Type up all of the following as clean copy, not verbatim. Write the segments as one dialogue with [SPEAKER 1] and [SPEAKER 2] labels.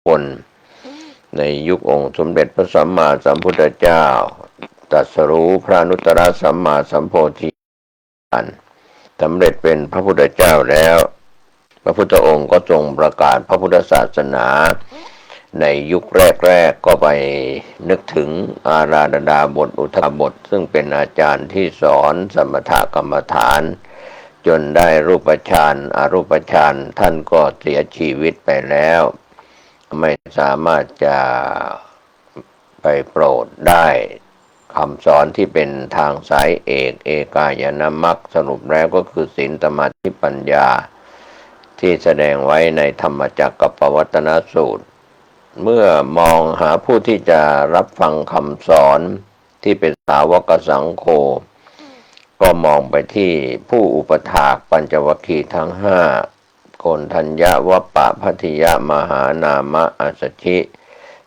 [SPEAKER 1] คนในยุคองค์สมเด็จพระสัมมาสัมพุทธเจ้าตรัสรู้พระอนุตตรสัมมาสัมโพธิญาณสำเร็จเป็นพระพุทธเจ้าแล้วพระพุทธองค์ก็ทรงประกาศพระพุทธศาสนาในยุคแรกๆก็ไปนึกถึงอาราธดาบทอุทาบทซึ่งเป็นอาจารย์ที่สอนสมถกรรมฐานจนได้รูปฌานอรูปฌานท่านก็เสียชีวิตไปแล้วไม่สามารถจะไปโปรดได้คำสอนที่เป็นทางสายเอกเอกายนมรรคสรุปแล้วก็คือศีลสมาธิปัญญาที่แสดงไว้ในธรรมจักรกับปวัตตนสูตรเมื่อมองหาผู้ที่จะรับฟังคำสอนที่เป็นสาวกสังโฆก็มองไปที่ผู้อุปถากปัญจวัคคีย์ทั้งห้าโกณฑัญญวัปปะพัทธิยมหานามะอัสสชิ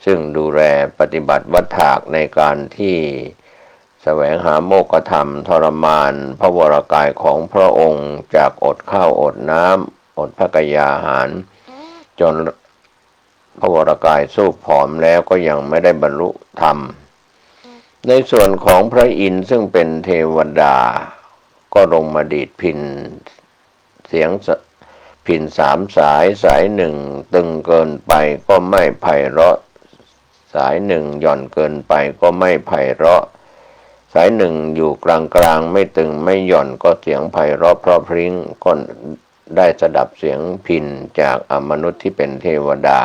[SPEAKER 1] ซึ่งดูแลปฏิบัติวัฏถากในการที่แสวงหาโมกขธรรมทรมานพระวรกายของพระองค์จากอดข้าวอดน้ำอดพระกยาหารจนพระวรกายสู้ผอมแล้วก็ยังไม่ได้บรรลุธรรมในส่วนของพระอินทร์ซึ่งเป็นเทวดาก็ลงมาดีดพิณเสียงพิณสามสายสายหนึ่งตึงเกินไปก็ไม่ไพเราะสายหนึ่งหย่อนเกินไปก็ไม่ไพเราะสายหนึ่งอยู่กลางๆไม่ตึงไม่หย่อนก็เสียงไพเราะเพราะพริ้งก็ได้สดับเสียงพิณจากอมนุษย์ที่เป็นเทวดา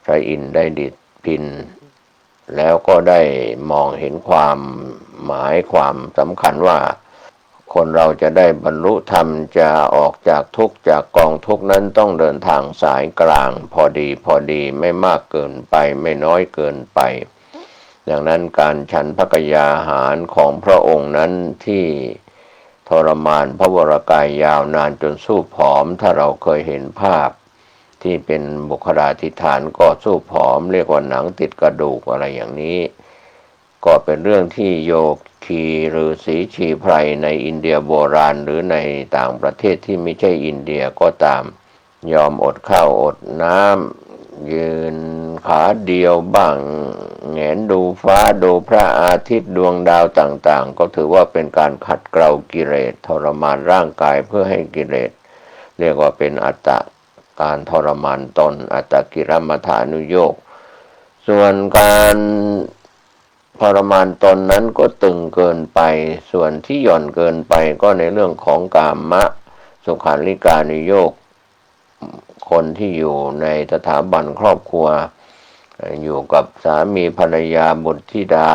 [SPEAKER 1] พระอินทร์ได้ดีดพิณแล้วก็ได้มองเห็นความหมายความสำคัญว่าคนเราจะได้บรรลุธรรมจะออกจากทุกข์จากกองทุกข์นั้นต้องเดินทางสายกลางพอดีไม่มากเกินไปไม่น้อยเกินไปดังนั้นการฉันพระกยาหารของพระองค์นั้นที่ทรมานพระวรกายยาวนานจนสู้ผอมถ้าเราเคยเห็นภาพที่เป็นบุคลาธิฐานก็สู้ผอมเรียกว่าหนังติดกระดูกอะไรอย่างนี้ก็เป็นเรื่องที่โยคีหรือศรีชีไพรในอินเดียโบราณหรือในต่างประเทศที่ไม่ใช่อินเดียก็ตามยอมอดข้าวอดน้ำยืนขาเดียวบ้างแงนดูฟ้าดูพระอาทิตย์ดวงดาวต่างๆก็ถือว่าเป็นการขัดเกลากิเลสทรมานร่างกายเพื่อให้กิเลสเรียกว่าเป็นอัตตะการทรมานตนอัตตกิรมัฏฐานุโยคส่วนการทรมานตนนั้นก็ตึงเกินไปส่วนที่หย่อนเกินไปก็ในเรื่องของกามะสุขาริการุโยคคนที่อยู่ในสถาบันครอบครัวอยู่กับสามีภรรยาบุตรธิดา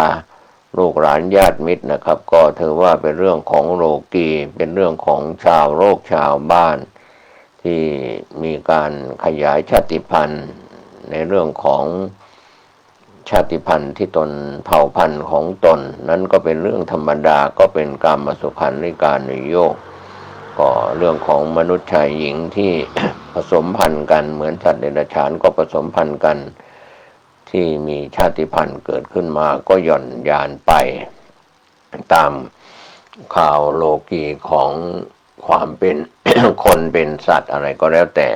[SPEAKER 1] ลูกหลานญาติมิตรนะครับก็ถือว่าเป็นเรื่องของโลกีเป็นเรื่องของชาวโลกชาวบ้านที่มีการขยายชาติพันธุ์ในเรื่องของชาติพันธุ์ที่ตนเผ่าพันธุ์ของตนนั้นก็เป็นเรื่องธรรมดาก็เป็นกามสุขันธิการนุโยคก็เรื่องของมนุษย์ชายหญิงที่ ผสมพันธุ์กันเหมือนสัตว์เดรัจฉานก็ผสมพันธุ์กันที่มีชาติพันธุ์เกิดขึ้นมาก็หย่อนยานไปตามข่าวโลกีของความเป็น คนเป็นสัตว์อะไรก็แล้วแต่